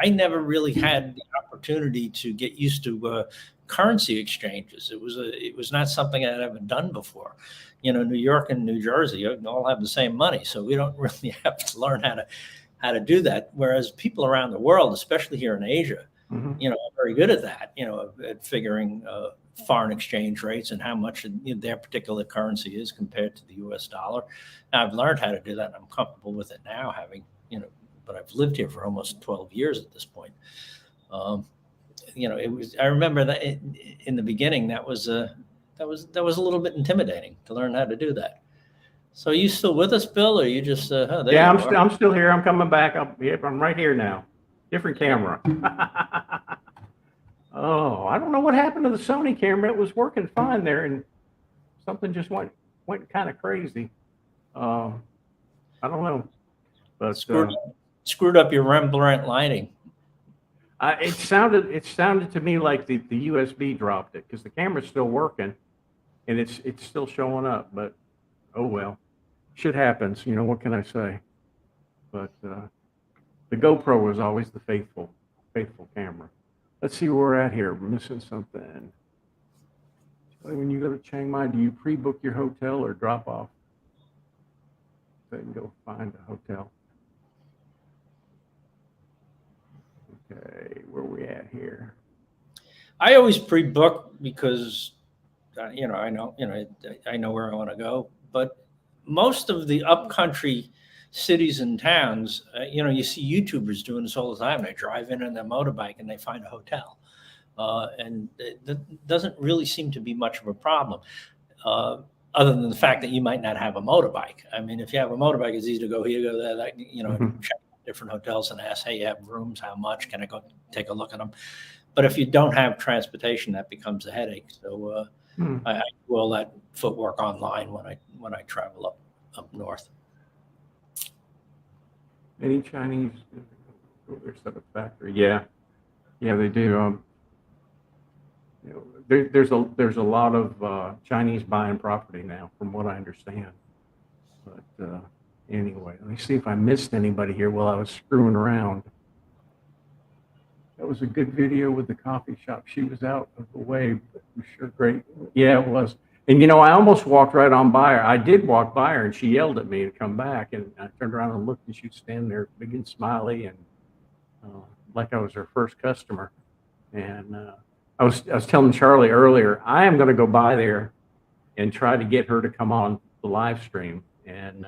I never really had the opportunity to get used to currency exchanges. It was not something I'd ever done before. New York and New Jersey all have the same money, so we don't really have to learn how to do that. Whereas people around the world, especially here in Asia, are very good at that. At figuring foreign exchange rates and how much their particular currency is compared to the U.S. dollar. Now, I've learned how to do that, and I'm comfortable with it now, having but I've lived here for almost 12 years at this point. It was. I remember that in the beginning, that was a little bit intimidating to learn how to do that. So, are you still with us, Bill, or you just? Yeah, I'm still here. I'm coming back. I'm right here now. Different camera. Oh, I don't know what happened to the Sony camera. It was working fine there, and something just went kind of crazy. I don't know, but screwed up your Rembrandt lighting. It sounded to me like the USB dropped it, because the camera's still working, and it's still showing up. But oh well, shit happens. What can I say? But the GoPro was always the faithful camera. Let's see where we're at here. We're missing something. When you go to Chiang Mai, do you pre-book your hotel or drop off? So you can go find a hotel. Okay, where are we at here? I always pre-book because, I know where I want to go. But most of the upcountry cities and towns, you see YouTubers doing this all the time. They drive in on their motorbike and they find a hotel. And it doesn't really seem to be much of a problem, other than the fact that you might not have a motorbike. I mean, if you have a motorbike, it's easy to go here, go there, check different hotels and ask, hey, you have rooms? How much? Can I go take a look at them? But if you don't have transportation, that becomes a headache. So I do all that footwork online when I travel up north. Any Chinese? There's a factory. Yeah, they do. There's a lot of Chinese buying property now, from what I understand. But anyway, let me see if I missed anybody here while I was screwing around. That was a good video with the coffee shop. She was out of the way, but it was sure great. Yeah, it was. And I almost walked right on by her. I did walk by her, and she yelled at me to come back. And I turned around and looked, and she was standing there, big and smiley, and like I was her first customer. And I was telling Charlie earlier, I am going to go by there and try to get her to come on the live stream and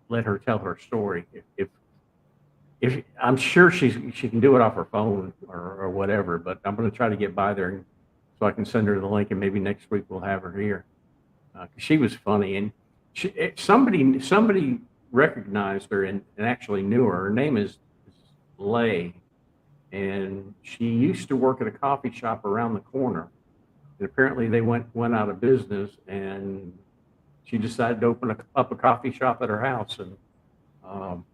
let her tell her story. If I'm sure she can do it off her phone or whatever, but I'm going to try to get by there so I can send her the link, and maybe next week we'll have her here. She was funny, and somebody recognized her and actually knew her. Her name is Lay, and she used to work at a coffee shop around the corner. And apparently they went out of business, and she decided to open up a coffee shop at her house. And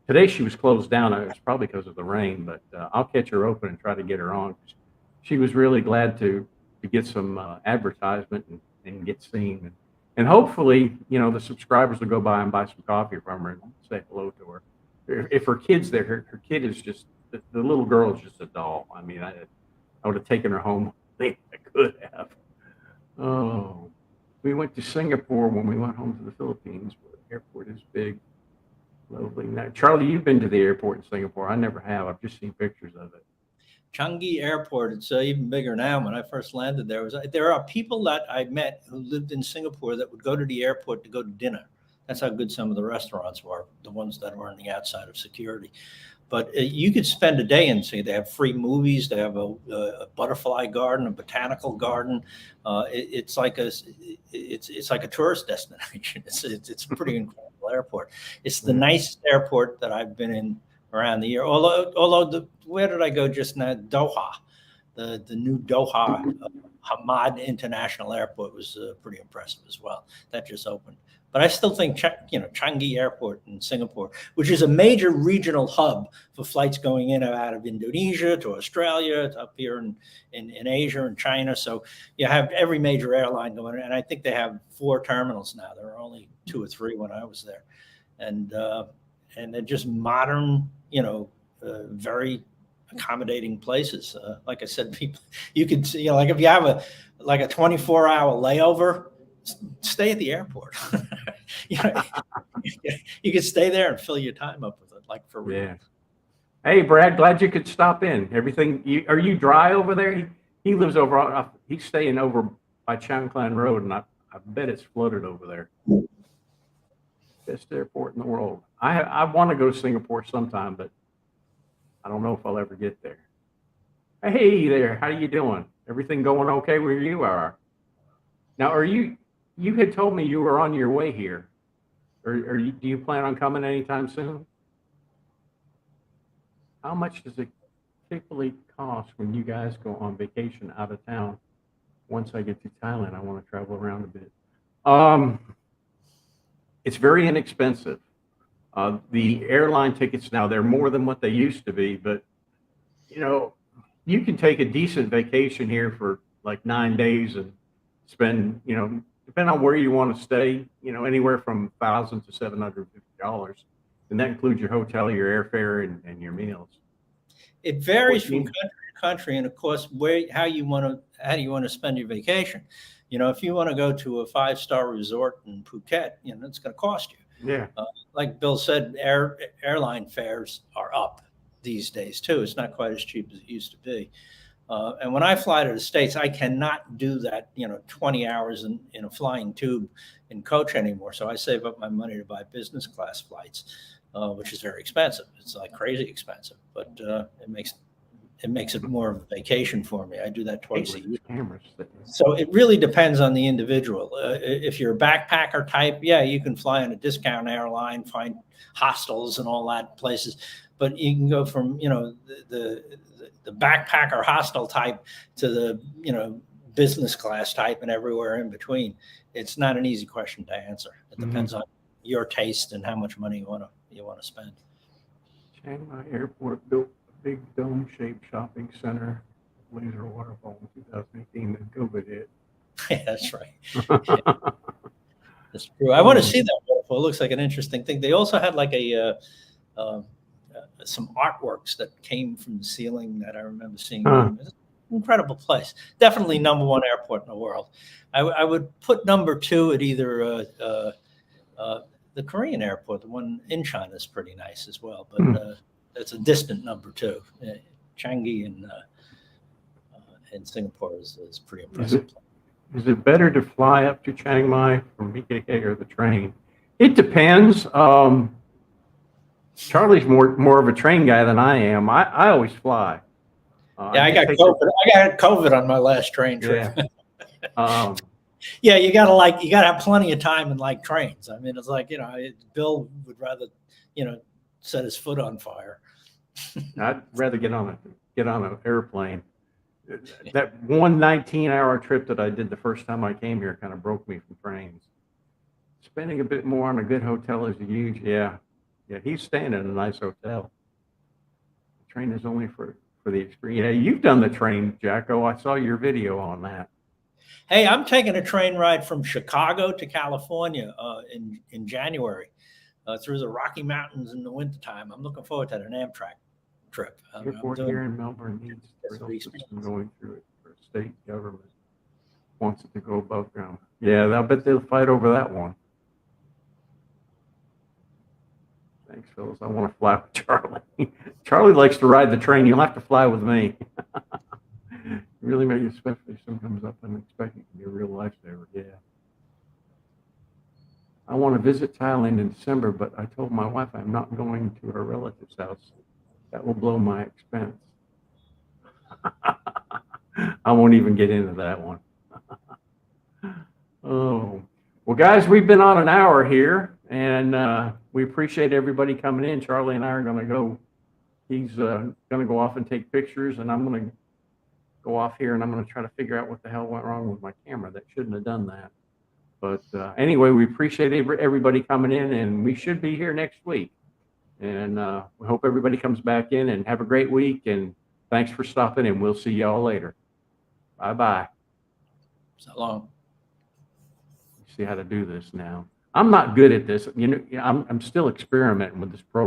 today she was closed down. It was probably because of the rain, but I'll catch her open and try to get her on. She was really glad to get some advertisement and get seen. And hopefully, the subscribers will go by and buy some coffee from her and say hello to her. If her kid's there, her kid is just, the little girl is just a doll. I mean, I would have taken her home. I could have. Oh, we went to Singapore when we went home to the Philippines, where the airport is big, lovely. Now, Charlie, you've been to the airport in Singapore. I never have. I've just seen pictures of it. Changi Airport, it's even bigger now. When I first landed there are people that I met who lived in Singapore that would go to the airport to go to dinner. That's how good some of the restaurants were, the ones that were on the outside of security. But you could spend a day and see they have free movies. They have a butterfly garden, a botanical garden. It's like a tourist destination. It's a pretty incredible airport. It's the nicest airport that I've been in around the year. Although where did I go just now? Doha. the new Doha Hamad International Airport was pretty impressive as well. That just opened. But I still think, Changi Airport in Singapore, which is a major regional hub for flights going in and out of Indonesia to Australia, to up here in Asia and China. So you have every major airline going, and I think they have 4 terminals now. There were only 2 or 3 when I was there, and they're just modern, very accommodating places. Like I said, people, you can see, like if you have a 24-hour layover, stay at the airport. You can stay there and fill your time up with it, like for real. Yeah. Hey, Brad, glad you could stop in. Everything, are you dry over there? He lives over, he's staying over by Changklan Road, and I bet it's flooded over there. Best airport in the world. I want to go to Singapore sometime, but I don't know if I'll ever get there. Hey there, how you doing? Everything going okay where you are? Now, you had told me you were on your way here. Do you plan on coming anytime soon? How much does it typically cost when you guys go on vacation out of town? Once I get to Thailand, I want to travel around a bit. It's very inexpensive. The airline tickets now, they're more than what they used to be, but you can take a decent vacation here for like 9 days and spend, depending on where you want to stay, anywhere from $1,000 to $750, and that includes your hotel, your airfare, and your meals. It varies from country to country, and of course, how do you want to spend your vacation? If you want to go to a 5-star resort in Phuket, it's going to cost you. Yeah. Like Bill said, airline fares are up these days too. It's not quite as cheap as it used to be. And when I fly to the States, I cannot do that, 20 hours in a flying tube in coach anymore. So I save up my money to buy business class flights, which is very expensive. It's like crazy expensive, but it makes it more of a vacation for me. I do that twice a year. So it really depends on the individual. If you're a backpacker type, yeah, you can fly on a discount airline, find hostels and all that places. But you can go from, the backpacker hostel type to the, business class type and everywhere in between. It's not an easy question to answer. It depends on your taste and how much money you want to spend. Chiang Mai Airport built a big dome-shaped shopping center, laser waterfall in 2018, then COVID hit. Yeah, that's right. That's true. I want to see that waterfall. It looks like an interesting thing. They also had like some artworks that came from the ceiling that I remember seeing. It's an incredible place. Definitely number 1 airport in the world. I would put number 2 at either the Korean airport. The one in China is pretty nice as well, but that's a distant number 2. Changi in Singapore is pretty impressive. Is it better to fly up to Chiang Mai from BKK or the train? It depends. Charlie's more of a train guy than I am. I always fly. Yeah, I got COVID. I got COVID on my last train trip. Yeah. Yeah, you gotta have plenty of time and like trains. I mean, it's like, Bill would rather, set his foot on fire. I'd rather get on an airplane. That one 19-hour trip that I did the first time I came here kind of broke me from trains. Spending a bit more on a good hotel is huge. Yeah, he's staying in a nice hotel. The train is only for the experience. Yeah, you've done the train, Jacko. I saw your video on that. Hey, I'm taking a train ride from Chicago to California in January through the Rocky Mountains in the wintertime. I'm looking forward to an Amtrak trip. Airport here in Melbourne needs a rail system going through it for state government. Wants it to go above ground. Yeah, I bet they'll fight over that one. Thanks, Phyllis. I want to fly with Charlie. Charlie likes to ride the train. You'll have to fly with me. Really make it, especially if something comes up unexpected, it can be a real lifesaver. Yeah. I want to visit Thailand in December, but I told my wife I'm not going to her relative's house. That will blow my expense. I won't even get into that one. Oh, well, guys, we've been on an hour here, and we appreciate everybody coming in. Charlie and I are going to go. He's going to go off and take pictures, and I'm going to go off here and I'm going to try to figure out what the hell went wrong with my camera. That shouldn't have done that. But anyway, we appreciate everybody coming in, and we should be here next week. And we hope everybody comes back in, and have a great week. And thanks for stopping in. We'll see y'all later. Bye-bye. So long. See how to do this now. I'm not good at this. You know, I'm still experimenting with this program.